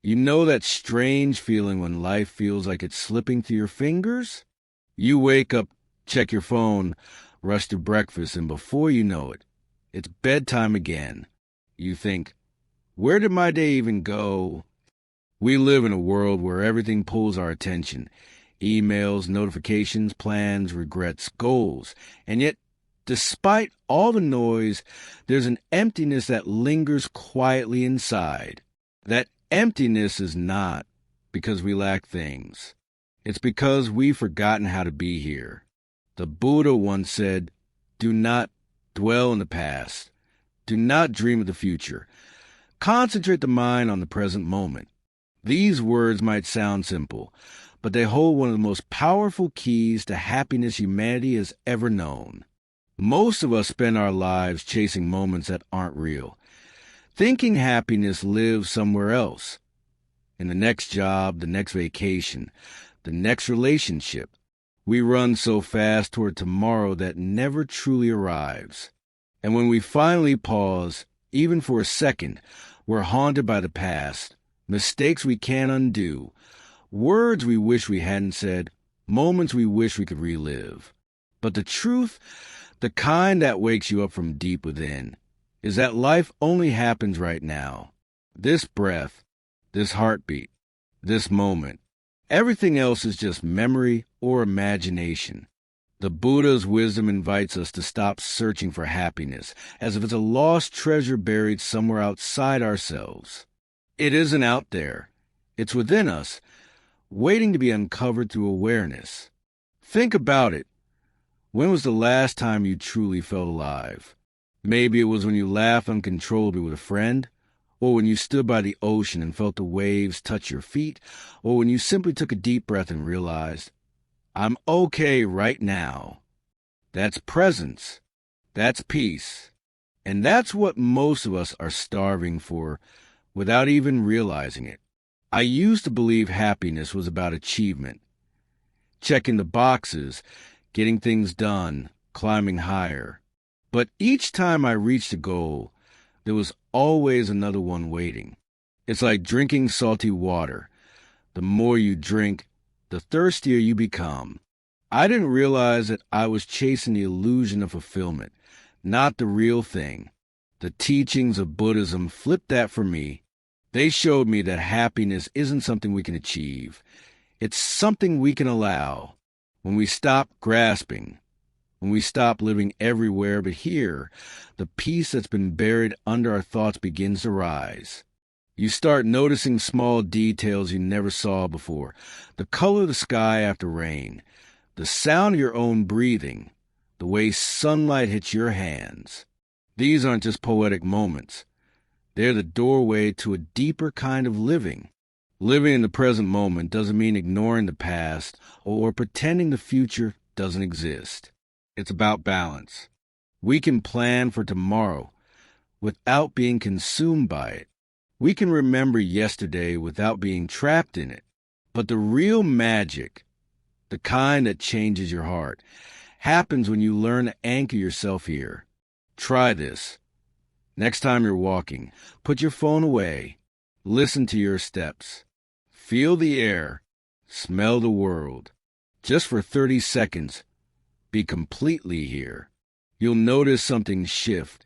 You know that strange feeling when life feels like it's slipping through your fingers? You wake up, check your phone, rush to breakfast, and before you know it, it's bedtime again. You think, where did my day even go? We live in a world where everything pulls our attention. Emails, notifications, plans, regrets, goals. And yet, despite all the noise, there's an emptiness that lingers quietly inside. That emptiness is not because we lack things. It's because we've forgotten how to be here. The Buddha once said, do not dwell in the past. Do not dream of the future. Concentrate the mind on the present moment. These words might sound simple, but they hold one of the most powerful keys to happiness humanity has ever known. Most of us spend our lives chasing moments that aren't real, thinking happiness lives somewhere else, in the next job, the next vacation, the next relationship. We run so fast toward tomorrow that never truly arrives. And when we finally pause, even for a second, we're haunted by the past, mistakes we can't undo, words we wish we hadn't said, moments we wish we could relive. But the truth, the kind that wakes you up from deep within, is that life only happens right now. This breath, this heartbeat, this moment. Everything else is just memory or imagination. The Buddha's wisdom invites us to stop searching for happiness, as if it's a lost treasure buried somewhere outside ourselves. It isn't out there. It's within us, waiting to be uncovered through awareness. Think about it. When was the last time you truly felt alive? Maybe it was when you laughed uncontrollably with a friend, or when you stood by the ocean and felt the waves touch your feet, or when you simply took a deep breath and realized, I'm okay right now. That's presence. That's peace. And that's what most of us are starving for without even realizing it. I used to believe happiness was about achievement, checking the boxes, getting things done, climbing higher. But each time I reached a goal, there was always another one waiting. It's like drinking salty water. The more you drink, the thirstier you become. I didn't realize that I was chasing the illusion of fulfillment, not the real thing. The teachings of Buddhism flipped that for me. They showed me that happiness isn't something we can achieve. It's something we can allow. When we stop grasping, when we stop living everywhere but here, the peace that's been buried under our thoughts begins to rise. You start noticing small details you never saw before. The color of the sky after rain, the sound of your own breathing, the way sunlight hits your hands. These aren't just poetic moments. They're the doorway to a deeper kind of living. Living in the present moment doesn't mean ignoring the past or pretending the future doesn't exist. It's about balance. We can plan for tomorrow without being consumed by it. We can remember yesterday without being trapped in it. But the real magic, the kind that changes your heart, happens when you learn to anchor yourself here. Try this. Next time you're walking, put your phone away. Listen to your steps. Feel the air. Smell the world. Just for 30 seconds, be completely here. You'll notice something shift.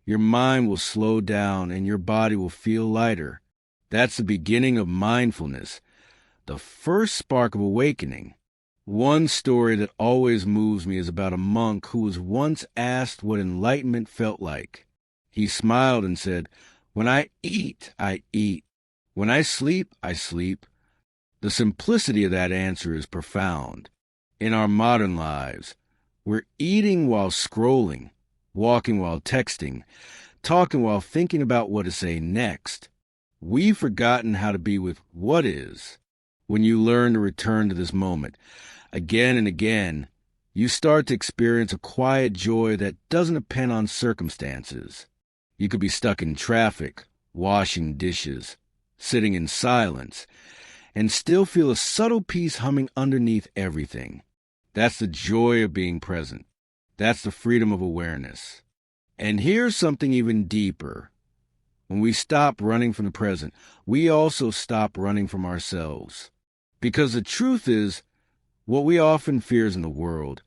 Your mind will slow down and your body will feel lighter. That's the beginning of mindfulness, the first spark of awakening. One story that always moves me is about a monk who was once asked what enlightenment felt like. He smiled and said, "When I eat, I eat. When I sleep, I sleep." The simplicity of that answer is profound. In our modern lives, we're eating while scrolling, walking while texting, talking while thinking about what to say next. We've forgotten how to be with what is. When you learn to return to this moment, again and again, you start to experience a quiet joy that doesn't depend on circumstances. You could be stuck in traffic, washing dishes, sitting in silence, and still feel a subtle peace humming underneath everything. That's the joy of being present. That's the freedom of awareness. And here's something even deeper. When we stop running from the present, we also stop running from ourselves. Because the truth is, what we often fear in the world,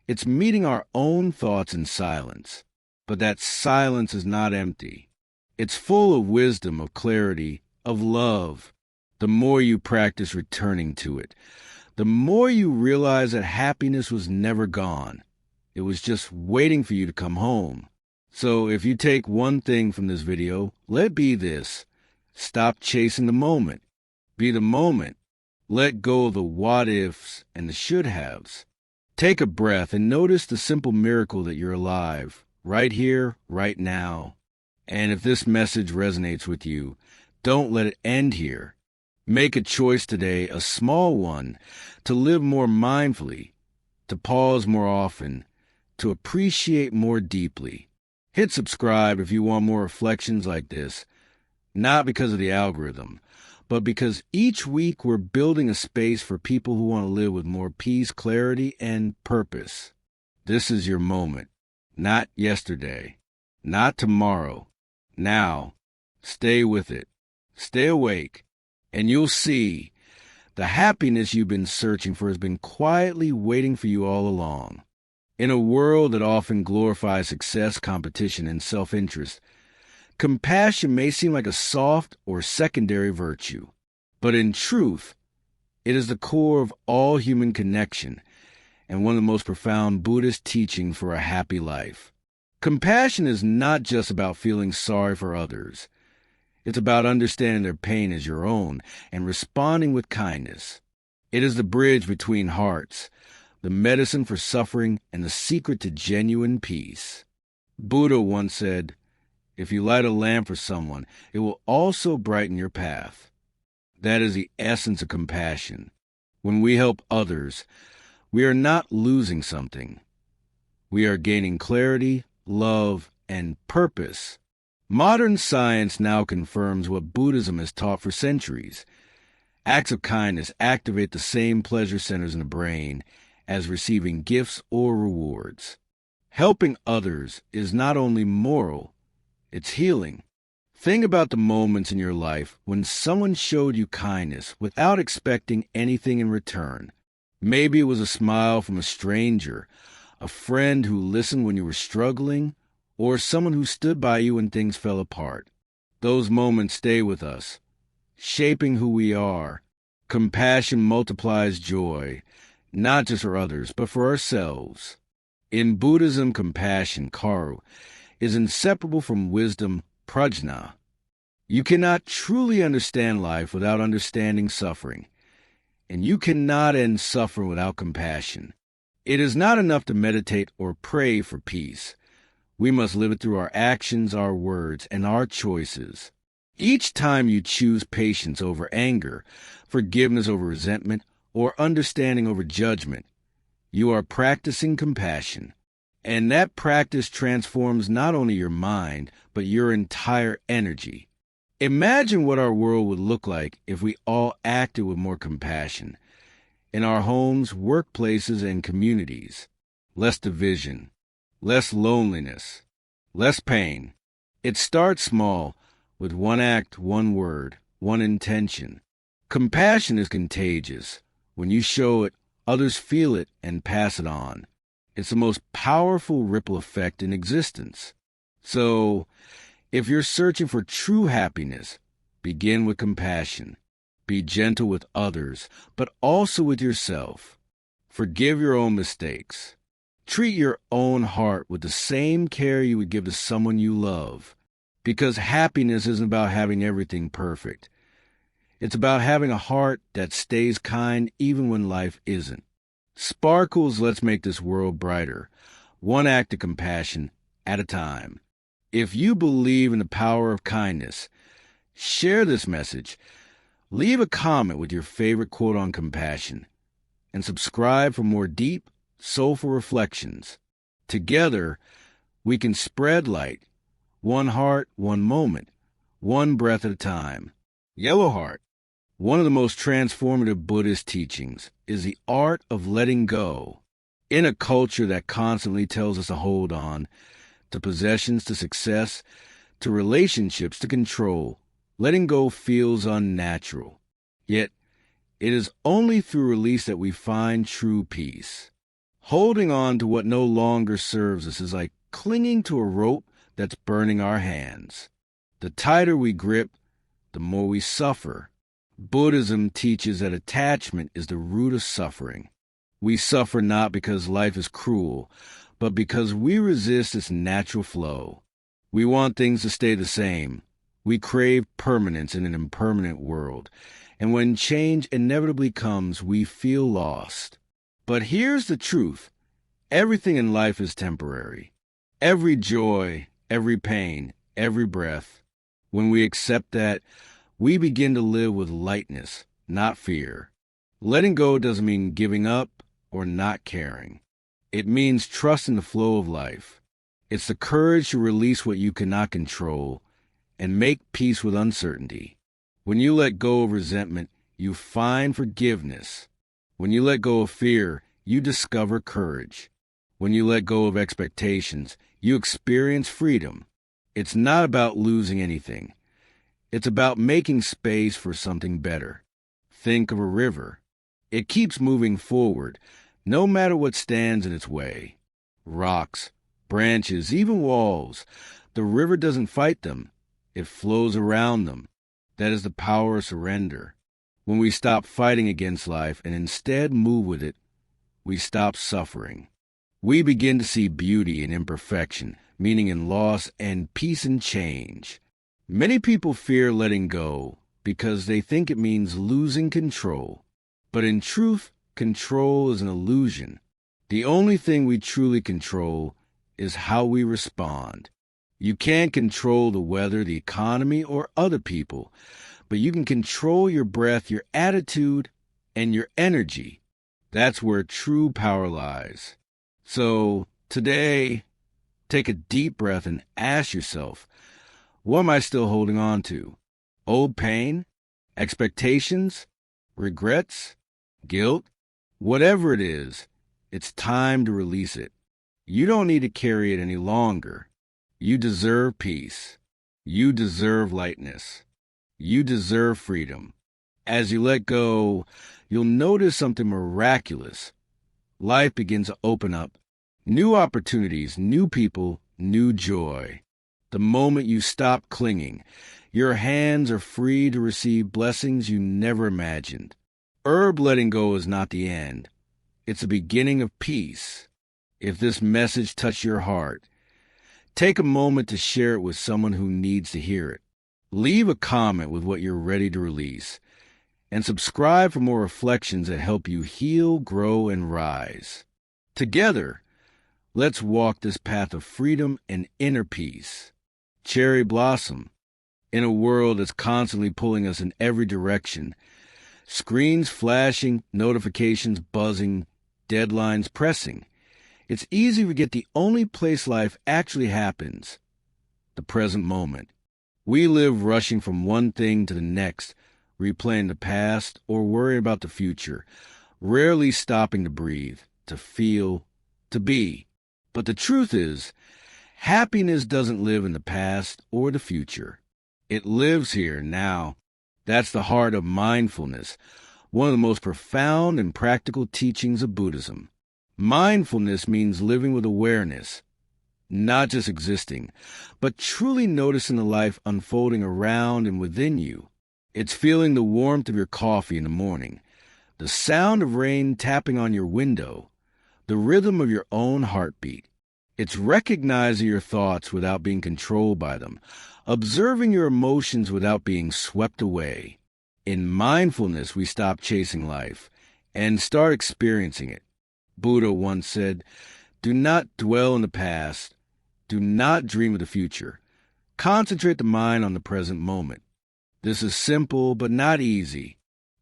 it's meeting our own thoughts in silence. But that silence is not empty. It's full of wisdom, of clarity, of love. The more you practice returning to it, the more you realize that happiness was never gone. It was just waiting for you to come home. So if you take one thing from this video, let it be this. Stop chasing the moment. Be the moment. Let go of the what-ifs and the should-haves. Take a breath and notice the simple miracle that you're alive, right here, right now. And if this message resonates with you, don't let it end here. Make a choice today, a small one, to live more mindfully, to pause more often, to appreciate more deeply. Hit subscribe if you want more reflections like this, not because of the algorithm, but because each week we're building a space for people who want to live with more peace, clarity, and purpose. This is your moment, not yesterday, not tomorrow, now. Stay with it. Stay awake. And you'll see the happiness you've been searching for has been quietly waiting for you all along. In a world that often glorifies success, competition, and self-interest, compassion may seem like a soft or secondary virtue. But in truth, it is the core of all human connection and one of the most profound Buddhist teachings for a happy life. Compassion is not just about feeling sorry for others. It's about understanding their pain as your own and responding with kindness. It is the bridge between hearts, the medicine for suffering, and the secret to genuine peace. Buddha once said, "If you light a lamp for someone, it will also brighten your path." That is the essence of compassion. When we help others, we are not losing something. We are gaining clarity, love, and purpose. Modern science now confirms what Buddhism has taught for centuries. Acts of kindness activate the same pleasure centers in the brain as receiving gifts or rewards. Helping others is not only moral, it's healing. Think about the moments in your life when someone showed you kindness without expecting anything in return. Maybe it was a smile from a stranger, a friend who listened when you were struggling, or someone who stood by you when things fell apart. Those moments stay with us, shaping who we are. Compassion multiplies joy, not just for others, but for ourselves. In Buddhism, compassion, karu, is inseparable from wisdom, prajna. You cannot truly understand life without understanding suffering, and you cannot end suffering without compassion. It is not enough to meditate or pray for peace. We must live it through our actions, our words, and our choices. Each time you choose patience over anger, forgiveness over resentment, or understanding over judgment, you are practicing compassion. And that practice transforms not only your mind, but your entire energy. Imagine what our world would look like if we all acted with more compassion. In our homes, workplaces, and communities. Less division. Less loneliness, less pain. It starts small, with one act, one word, one intention. Compassion is contagious. When you show it, others feel it and pass it on. It's the most powerful ripple effect in existence. So, if you're searching for true happiness, begin with compassion. Be gentle with others, but also with yourself. Forgive your own mistakes. Treat your own heart with the same care you would give to someone you love. Because happiness isn't about having everything perfect. It's about having a heart that stays kind even when life isn't. Sparkles, let's make this world brighter, one act of compassion at a time. If you believe in the power of kindness, share this message. Leave a comment with your favorite quote on compassion. And subscribe for more deep, soulful reflections. Together, we can spread light, one heart, one moment, one breath at a time. Yellow Heart. One of the most transformative Buddhist teachings is the art of letting go. In a culture that constantly tells us to hold on, to possessions, to success, to relationships to control. Letting go feels unnatural. Yet, it is only through release that we find true peace. Holding on to what no longer serves us is like clinging to a rope that's burning our hands. The tighter we grip, the more we suffer. Buddhism teaches that attachment is the root of suffering. We suffer not because life is cruel, but because we resist its natural flow. We want things to stay the same. We crave permanence in an impermanent world. And when change inevitably comes, we feel lost. But here's the truth. Everything in life is temporary. Every joy, every pain, every breath. When we accept that, we begin to live with lightness, not fear. Letting go doesn't mean giving up or not caring. It means trusting the flow of life. It's the courage to release what you cannot control and make peace with uncertainty. When you let go of resentment, you find forgiveness. When you let go of fear, you discover courage. When you let go of expectations, you experience freedom. It's not about losing anything. It's about making space for something better. Think of a river. It keeps moving forward, no matter what stands in its way. Rocks, branches, even walls. The river doesn't fight them. It flows around them. That is the power of surrender. When we stop fighting against life and instead move with it, we stop suffering. We begin to see beauty in imperfection, meaning in loss, and peace in change. Many people fear letting go because they think it means losing control. But in truth, control is an illusion. The only thing we truly control is how we respond. You can't control the weather, the economy, or other people, but you can control your breath, your attitude, and your energy. That's where true power lies. So, today, take a deep breath and ask yourself, what am I still holding on to? Old pain? Expectations? Regrets? Guilt? Whatever it is, it's time to release it. You don't need to carry it any longer. You deserve peace. You deserve lightness. You deserve freedom. As you let go, you'll notice something miraculous. Life begins to open up. New opportunities, new people, new joy. The moment you stop clinging, your hands are free to receive blessings you never imagined. Letting go is not the end. It's the beginning of peace. If this message touched your heart, take a moment to share it with someone who needs to hear it. Leave a comment with what you're ready to release. And subscribe for more reflections that help you heal, grow, and rise. Together, let's walk this path of freedom and inner peace. Cherry blossom. In a world that's constantly pulling us in every direction, screens flashing, notifications buzzing, deadlines pressing, it's easy to forget the only place life actually happens, the present moment. We live rushing from one thing to the next, replaying the past or worrying about the future, rarely stopping to breathe, to feel, to be. But the truth is, happiness doesn't live in the past or the future. It lives here now. That's the heart of mindfulness, one of the most profound and practical teachings of Buddhism. Mindfulness means living with awareness, not just existing, but truly noticing the life unfolding around and within you. It's feeling the warmth of your coffee in the morning, the sound of rain tapping on your window, the rhythm of your own heartbeat. It's recognizing your thoughts without being controlled by them, observing your emotions without being swept away. In mindfulness, we stop chasing life and start experiencing it. Buddha once said, "Do not dwell in the past. Do not dream of the future. Concentrate the mind on the present moment." This is simple but not easy.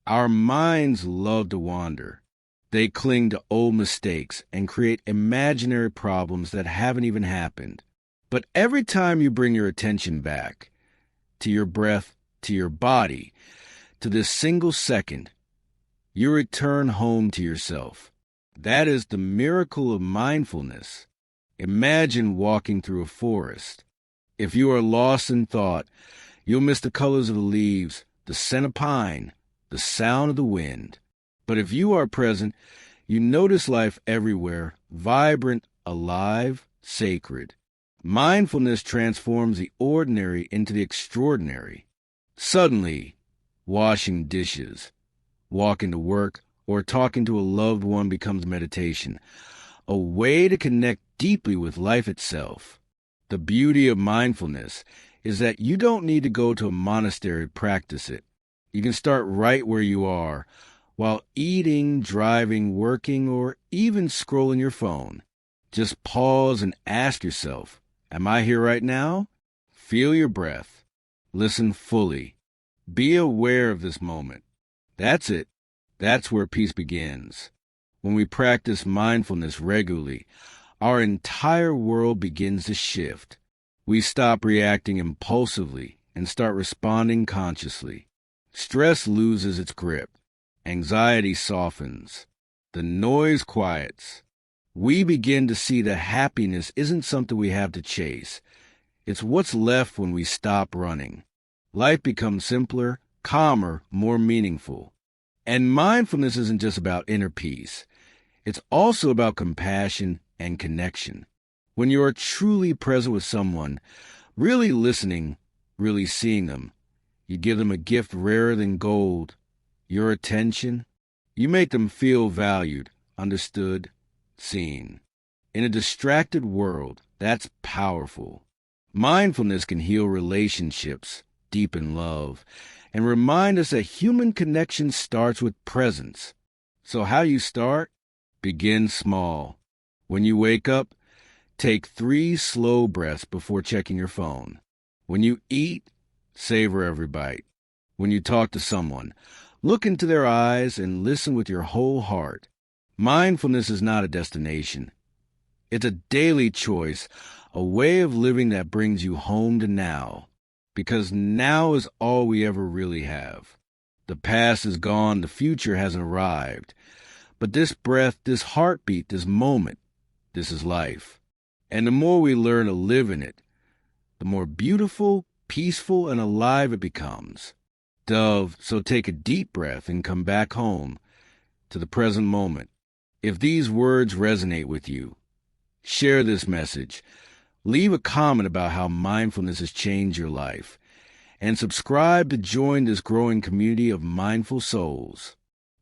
Our minds love to wander. They cling to old mistakes and create imaginary problems that haven't even happened. But every time you bring your attention back, to your breath, to your body, to this single second, you return home to yourself. That is the miracle of mindfulness. Imagine walking through a forest. If you are lost in thought, you'll miss the colors of the leaves, the scent of pine, the sound of the wind. But if you are present, you notice life everywhere, vibrant, alive, sacred. Mindfulness transforms the ordinary into the extraordinary. Suddenly, washing dishes, walking to work, or talking to a loved one becomes meditation, a way to connect deeply with life itself. The beauty of mindfulness is that you don't need to go to a monastery to practice it. You can start right where you are, while eating, driving, working, or even scrolling your phone. Just pause and ask yourself, am I here right now? Feel your breath. Listen fully. Be aware of this moment. That's it. That's where peace begins. When we practice mindfulness regularly, our entire world begins to shift. We stop reacting impulsively and start responding consciously. Stress loses its grip. Anxiety softens. The noise quiets. We begin to see that happiness isn't something we have to chase. It's what's left when we stop running. Life becomes simpler, calmer, more meaningful. And mindfulness isn't just about inner peace. It's also about compassion and connection. When you are truly present with someone, really listening, really seeing them, you give them a gift rarer than gold, your attention. You make them feel valued, understood, seen. In a distracted world, that's powerful. Mindfulness can heal relationships, deepen love, and remind us that human connection starts with presence. So how you start? Begin small. When you wake up, take 3 slow breaths before checking your phone. When you eat, savor every bite. When you talk to someone, look into their eyes and listen with your whole heart. Mindfulness is not a destination. It's a daily choice, a way of living that brings you home to now. Because now is all we ever really have. The past is gone, the future hasn't arrived. But this breath, this heartbeat, this moment, this is life. And the more we learn to live in it, the more beautiful, peaceful, and alive it becomes. Dove, so take a deep breath and come back home to the present moment. If these words resonate with you, share this message. Leave a comment about how mindfulness has changed your life. And subscribe to join this growing community of mindful souls.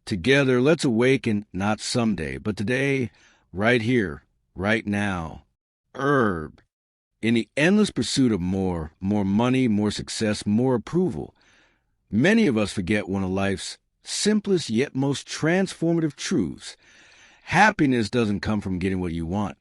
Together, let's awaken not someday, but today, right here, right now. Herb. In the endless pursuit of more money, more success, more approval, many of us forget one of life's simplest yet most transformative truths. Happiness doesn't come from getting what you want.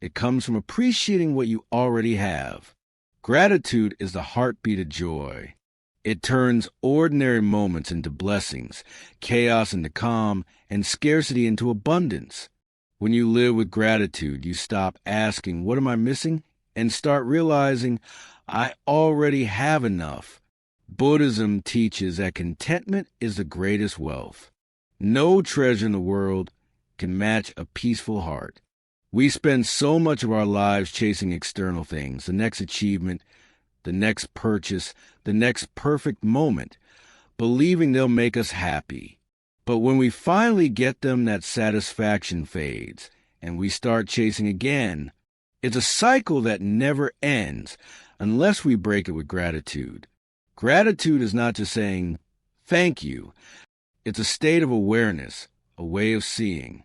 It comes from appreciating what you already have. Gratitude is the heartbeat of joy. It turns ordinary moments into blessings, chaos into calm, and scarcity into abundance. When you live with gratitude, you stop asking, what am I missing? And start realizing, I already have enough. Buddhism teaches that contentment is the greatest wealth. No treasure in the world can match a peaceful heart. We spend so much of our lives chasing external things, the next achievement, the next purchase, the next perfect moment, believing they'll make us happy. But when we finally get them, that satisfaction fades, and we start chasing again. It's a cycle that never ends unless we break it with gratitude. Gratitude is not just saying, thank you. It's a state of awareness, a way of seeing.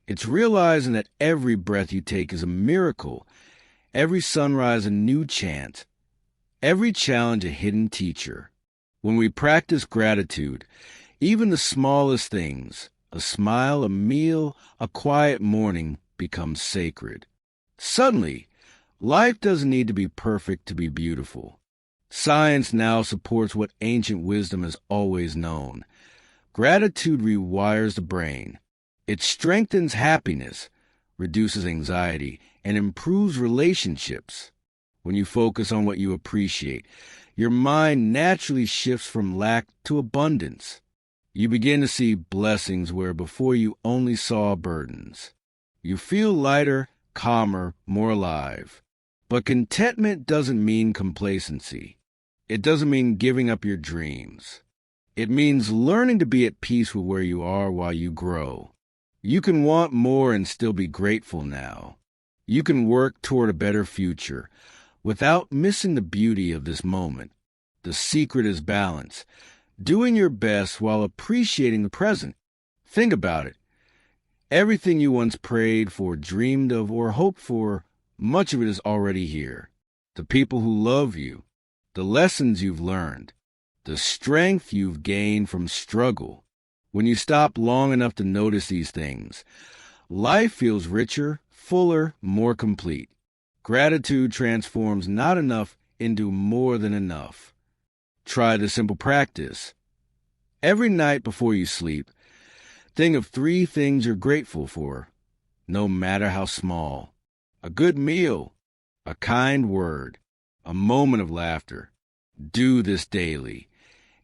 It's realizing that every breath you take is a miracle, every sunrise a new chant, every challenge a hidden teacher. When we practice gratitude, even the smallest things, a smile, a meal, a quiet morning, becomes sacred. Suddenly, life doesn't need to be perfect to be beautiful. Science now supports what ancient wisdom has always known. Gratitude rewires the brain. It strengthens happiness, reduces anxiety, and improves relationships. When you focus on what you appreciate, your mind naturally shifts from lack to abundance. You begin to see blessings where before you only saw burdens. You feel lighter, calmer, more alive. But contentment doesn't mean complacency. It doesn't mean giving up your dreams. It means learning to be at peace with where you are while you grow. You can want more and still be grateful now. You can work toward a better future without missing the beauty of this moment. The secret is balance, doing your best while appreciating the present. Think about it. Everything you once prayed for, dreamed of, or hoped for, much of it is already here. The people who love you, the lessons you've learned, the strength you've gained from struggle. When you stop long enough to notice these things, life feels richer, fuller, more complete. Gratitude transforms not enough into more than enough. Try the simple practice. Every night before you sleep, think of 3 things you're grateful for, no matter how small. A good meal, a kind word, a moment of laughter. Do this daily,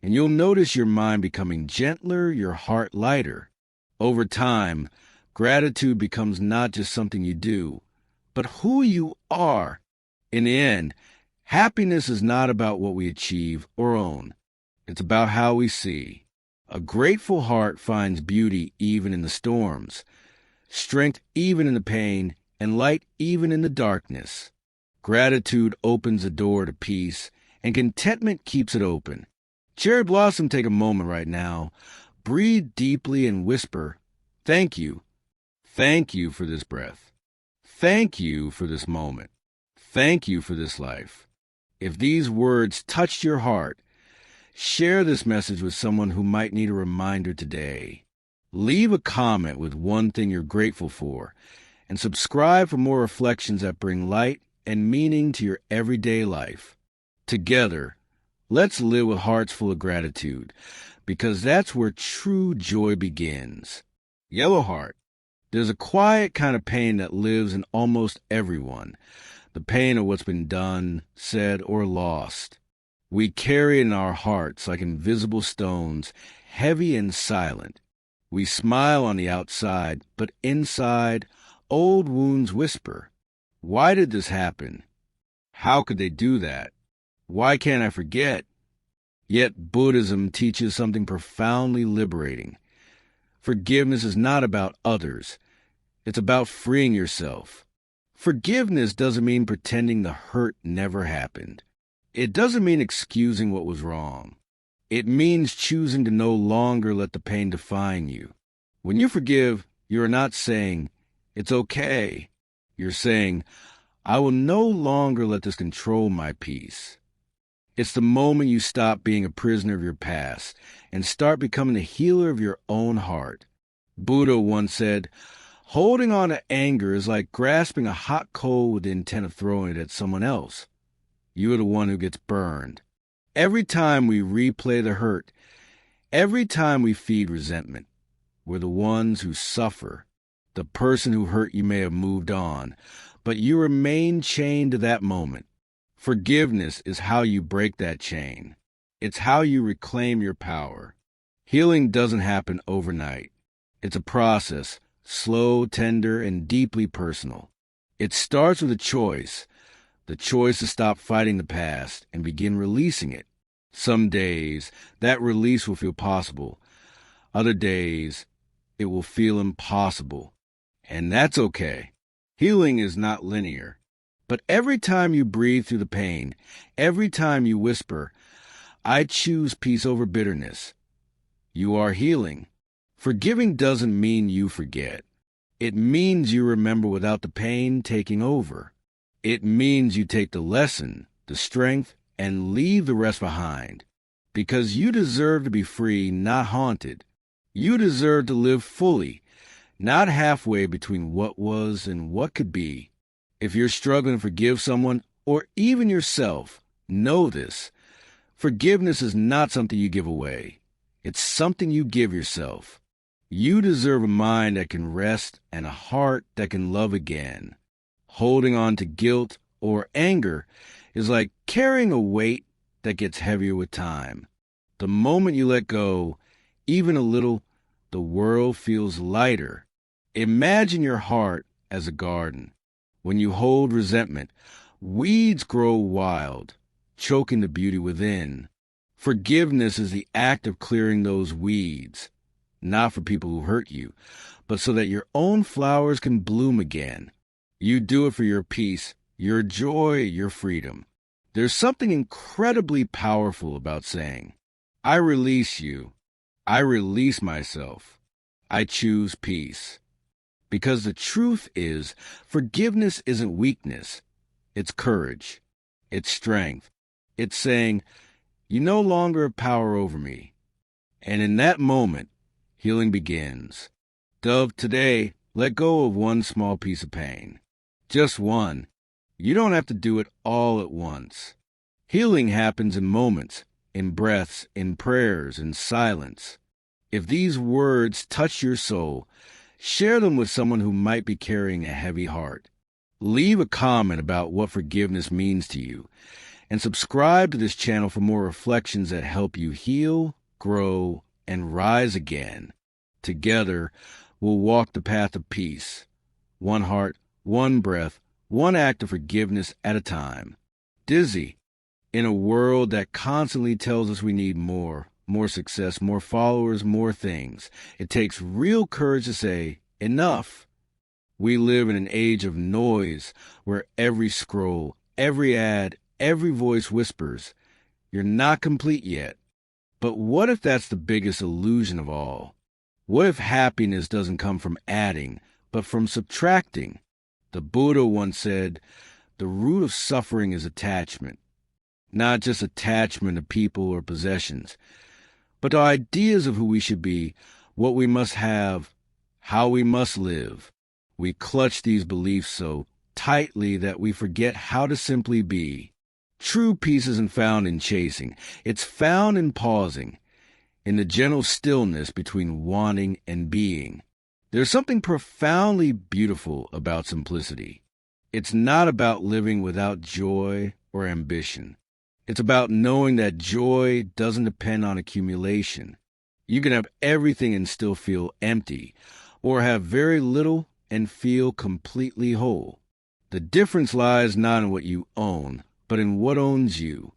and you'll notice your mind becoming gentler, your heart lighter. Over time, gratitude becomes not just something you do, but who you are. In the end, happiness is not about what we achieve or own. It's about how we see. A grateful heart finds beauty even in the storms, strength even in the pain, and light even in the darkness. Gratitude opens the door to peace, and contentment keeps it open. Cherry Blossom, take a moment right now. Breathe deeply and whisper, "Thank you. Thank you for this breath. Thank you for this moment. Thank you for this life." If these words touched your heart, share this message with someone who might need a reminder today. Leave a comment with one thing you're grateful for, and subscribe for more reflections that bring light and meaning to your everyday life. Together, let's live with hearts full of gratitude, because that's where true joy begins. Yellow Heart. There's a quiet kind of pain that lives in almost everyone, the pain of what's been done, said, or lost. We carry it in our hearts like invisible stones, heavy and silent. We smile on the outside, but inside, old wounds whisper, "Why did this happen? How could they do that? Why can't I forget?" Yet Buddhism teaches something profoundly liberating. Forgiveness is not about others. It's about freeing yourself. Forgiveness doesn't mean pretending the hurt never happened. It doesn't mean excusing what was wrong. It means choosing to no longer let the pain define you. When you forgive, you are not saying, "It's okay." You're saying, "I will no longer let this control my peace." It's the moment you stop being a prisoner of your past and start becoming the healer of your own heart. Buddha once said, "Holding on to anger is like grasping a hot coal with the intent of throwing it at someone else. You are the one who gets burned." Every time we replay the hurt, every time we feed resentment, we're the ones who suffer. The person who hurt you may have moved on, but you remain chained to that moment. Forgiveness is how you break that chain. It's how you reclaim your power. Healing doesn't happen overnight. It's a process, slow, tender, and deeply personal. It starts with a choice, the choice to stop fighting the past and begin releasing it. Some days, that release will feel possible. Other days, it will feel impossible. And that's okay. Healing is not linear. But every time you breathe through the pain, every time you whisper, "I choose peace over bitterness," you are healing. Forgiving doesn't mean you forget. It means you remember without the pain taking over. It means you take the lesson, the strength, and leave the rest behind. Because you deserve to be free, not haunted. You deserve to live fully, not halfway between what was and what could be. If you're struggling to forgive someone, or even yourself, know this. Forgiveness is not something you give away. It's something you give yourself. You deserve a mind that can rest and a heart that can love again. Holding on to guilt or anger is like carrying a weight that gets heavier with time. The moment you let go, even a little, the world feels lighter. Imagine your heart as a garden. When you hold resentment, Weeds grow wild, choking the beauty within. Forgiveness is the act of clearing those weeds, not for people who hurt you, but so that your own flowers can bloom again. You do it for your peace, your joy, your freedom. There's something incredibly powerful about saying, I release you. I release myself. I choose peace. Because the truth is, forgiveness isn't weakness. It's courage. It's strength. It's saying, you no longer have power over me. And in that moment, healing begins. Dove, today, let go of one small piece of pain. Just one. You don't have to do it all at once. Healing happens in moments, in breaths, in prayers, in silence. If these words touch your soul, share them with someone who might be carrying a heavy heart. Leave a comment about what forgiveness means to you, and subscribe to this channel for more reflections that help you heal, grow, and rise again. Together, we'll walk the path of peace. One heart, one breath, one act of forgiveness at a time. Dizzy, in a world that constantly tells us we need more success, more followers, more things, it takes real courage to say, enough. We live in an age of noise where every scroll, every ad, every voice whispers, you're not complete yet. But what if that's the biggest illusion of all? What if happiness doesn't come from adding, but from subtracting? The Buddha once said, the root of suffering is attachment. Not just attachment to people or possessions, but to ideas of who we should be, what we must have, how we must live. We clutch these beliefs so tightly that we forget how to simply be. True peace isn't found in chasing. It's found in pausing, in the gentle stillness between wanting and being. There's something profoundly beautiful about simplicity. It's not about living without joy or ambition. It's about knowing that joy doesn't depend on accumulation. You can have everything and still feel empty, or have very little and feel completely whole. The difference lies not in what you own, but in what owns you.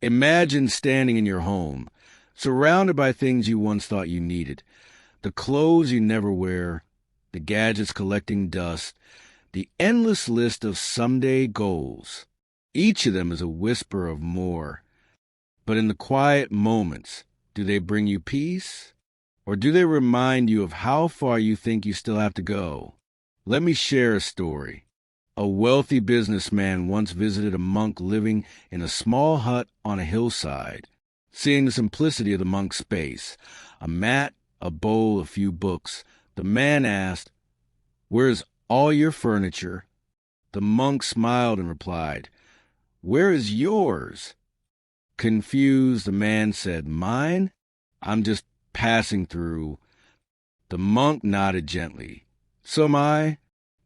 Imagine standing in your home, surrounded by things you once thought you needed, the clothes you never wear, the gadgets collecting dust, the endless list of someday goals. Each of them is a whisper of more. But in the quiet moments, do they bring you peace? Or do they remind you of how far you think you still have to go? Let me share a story. A wealthy businessman once visited a monk living in a small hut on a hillside. Seeing the simplicity of the monk's space, a mat, a bowl, a few books, the man asked, "Where's all your furniture?" The monk smiled and replied, "Where is yours?" Confused, the man said, "Mine? I'm just passing through." The monk nodded gently. "So am I."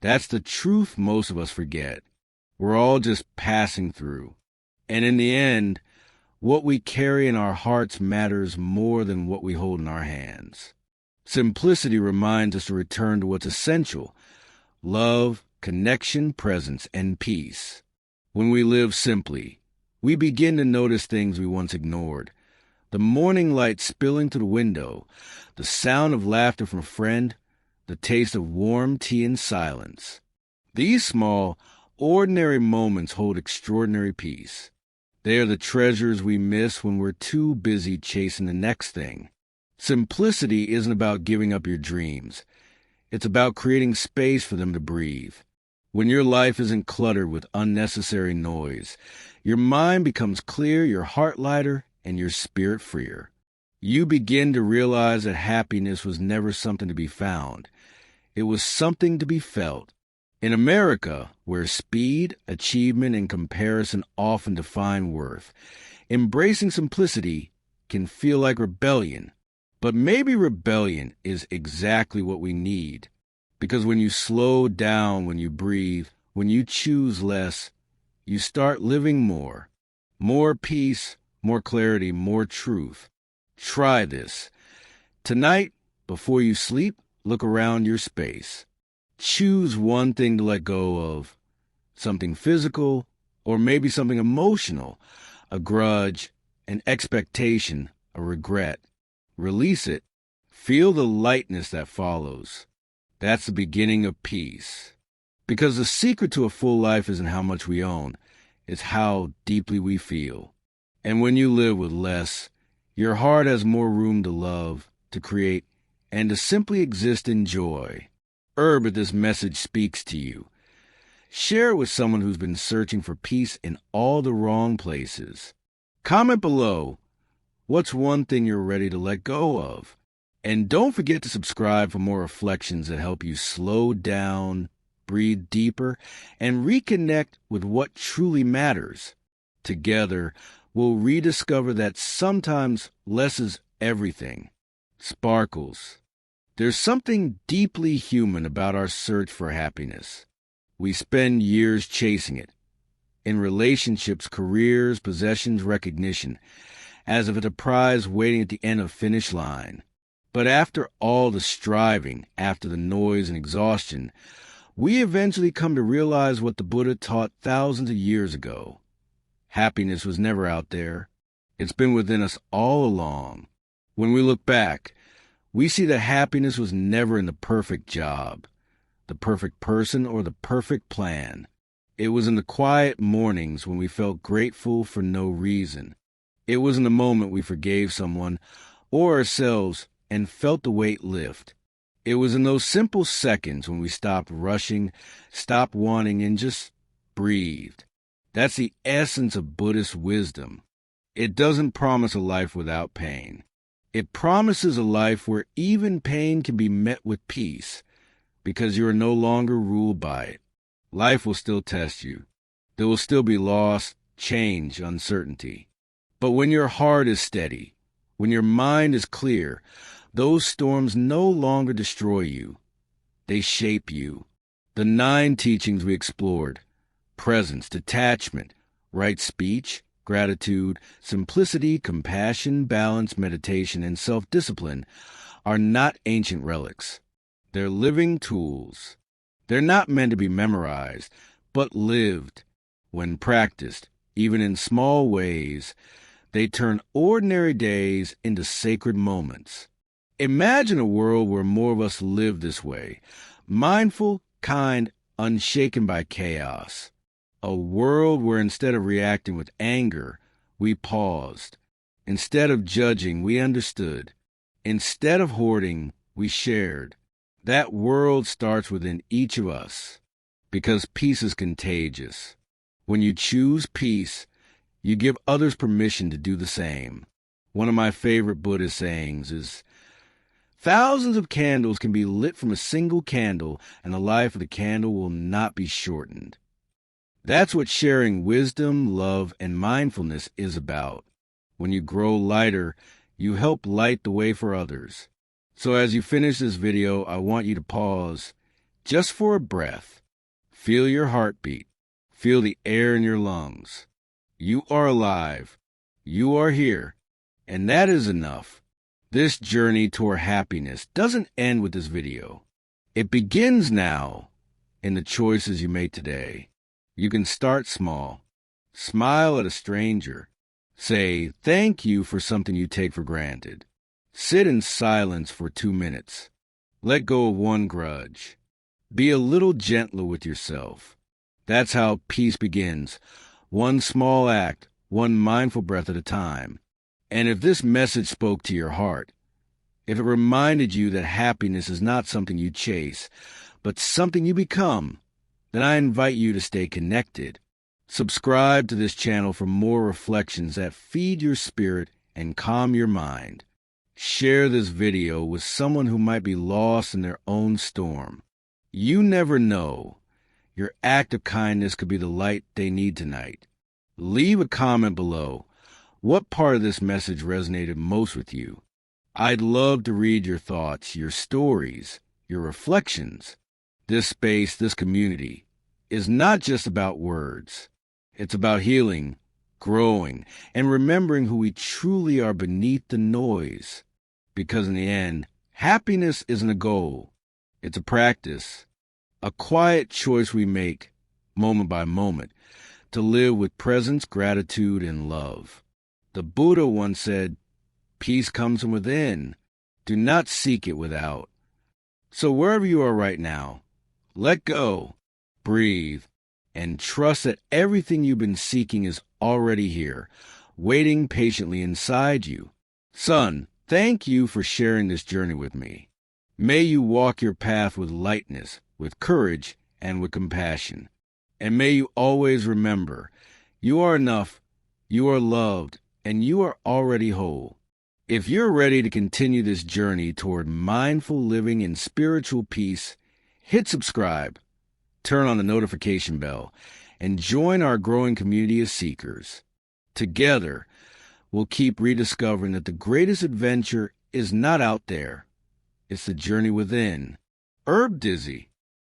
That's the truth most of us forget. We're all just passing through. And in the end, what we carry in our hearts matters more than what we hold in our hands. Simplicity reminds us to return to what's essential: love, connection, presence, and peace. When we live simply, we begin to notice things we once ignored. The morning light spilling through the window, the sound of laughter from a friend, the taste of warm tea in silence. These small, ordinary moments hold extraordinary peace. They are the treasures we miss when we're too busy chasing the next thing. Simplicity isn't about giving up your dreams. It's about creating space for them to breathe. When your life isn't cluttered with unnecessary noise, your mind becomes clear, your heart lighter, and your spirit freer. You begin to realize that happiness was never something to be found. It was something to be felt. In America, where speed, achievement, and comparison often define worth, embracing simplicity can feel like rebellion. But maybe rebellion is exactly what we need. Because when you slow down, when you breathe, when you choose less, you start living more. More peace, more clarity, more truth. Try this. Tonight, before you sleep, look around your space. Choose one thing to let go of. Something physical, or maybe something emotional, a grudge, an expectation, a regret. Release it. Feel the lightness that follows. That's the beginning of peace. Because the secret to a full life isn't how much we own, it's how deeply we feel. And when you live with less, your heart has more room to love, to create, and to simply exist in joy. If this message speaks to you, share it with someone who's been searching for peace in all the wrong places. Comment below, what's one thing you're ready to let go of? And don't forget to subscribe for more reflections that help you slow down, breathe deeper, and reconnect with what truly matters. Together, we'll rediscover that sometimes less is everything. Sparkles. There's something deeply human about our search for happiness. We spend years chasing it. In relationships, careers, possessions, recognition, as if it's a prize waiting at the end of finish line. But after all the striving, after the noise and exhaustion, we eventually come to realize what the Buddha taught thousands of years ago. Happiness was never out there. It's been within us all along. When we look back, we see that happiness was never in the perfect job, the perfect person, or the perfect plan. It was in the quiet mornings when we felt grateful for no reason. It was in the moment we forgave someone or ourselves and felt the weight lift. It was in those simple seconds when we stopped rushing, stopped wanting, and just breathed. That's the essence of Buddhist wisdom. It doesn't promise a life without pain. It promises a life where even pain can be met with peace, because you are no longer ruled by it. Life will still test you. There will still be loss, change, uncertainty. But when your heart is steady, when your mind is clear, those storms no longer destroy you. They shape you. The 9 teachings we explored, presence, detachment, right speech, gratitude, simplicity, compassion, balance, meditation, and self-discipline, are not ancient relics. They're living tools. They're not meant to be memorized, but lived. When practiced, even in small ways, they turn ordinary days into sacred moments. Imagine a world where more of us live this way, mindful, kind, unshaken by chaos. A world where instead of reacting with anger, we paused. Instead of judging, we understood. Instead of hoarding, we shared. That world starts within each of us, because peace is contagious. When you choose peace, you give others permission to do the same. One of my favorite Buddhist sayings is, "Thousands of candles can be lit from a single candle, and the life of the candle will not be shortened." That's what sharing wisdom, love, and mindfulness is about. When you grow lighter, you help light the way for others. So as you finish this video, I want you to pause just for a breath. Feel your heartbeat. Feel the air in your lungs. You are alive. You are here. And that is enough. This journey toward happiness doesn't end with this video. It begins now in the choices you make today. You can start small. Smile at a stranger. Say thank you for something you take for granted. Sit in silence for 2 minutes. Let go of one grudge. Be a little gentler with yourself. That's how peace begins. One small act, one mindful breath at a time. And if this message spoke to your heart, if it reminded you that happiness is not something you chase, but something you become, then I invite you to stay connected. Subscribe to this channel for more reflections that feed your spirit and calm your mind. Share this video with someone who might be lost in their own storm. You never know. Your act of kindness could be the light they need tonight. Leave a comment below. What part of this message resonated most with you? I'd love to read your thoughts, your stories, your reflections. This space, this community, is not just about words. It's about healing, growing, and remembering who we truly are beneath the noise. Because in the end, happiness isn't a goal. It's a practice, a quiet choice we make, moment by moment, to live with presence, gratitude, and love. The Buddha once said, "Peace comes from within. Do not seek it without." So wherever you are right now, let go, breathe, and trust that everything you've been seeking is already here, waiting patiently inside you. Son, thank you for sharing this journey with me. May you walk your path with lightness, with courage, and with compassion. And may you always remember, you are enough, you are loved, and you are already whole. If you're ready to continue this journey toward mindful living and spiritual peace, hit subscribe, turn on the notification bell, and join our growing community of seekers. Together, we'll keep rediscovering that the greatest adventure is not out there. It's the journey within. Herb Dizzy.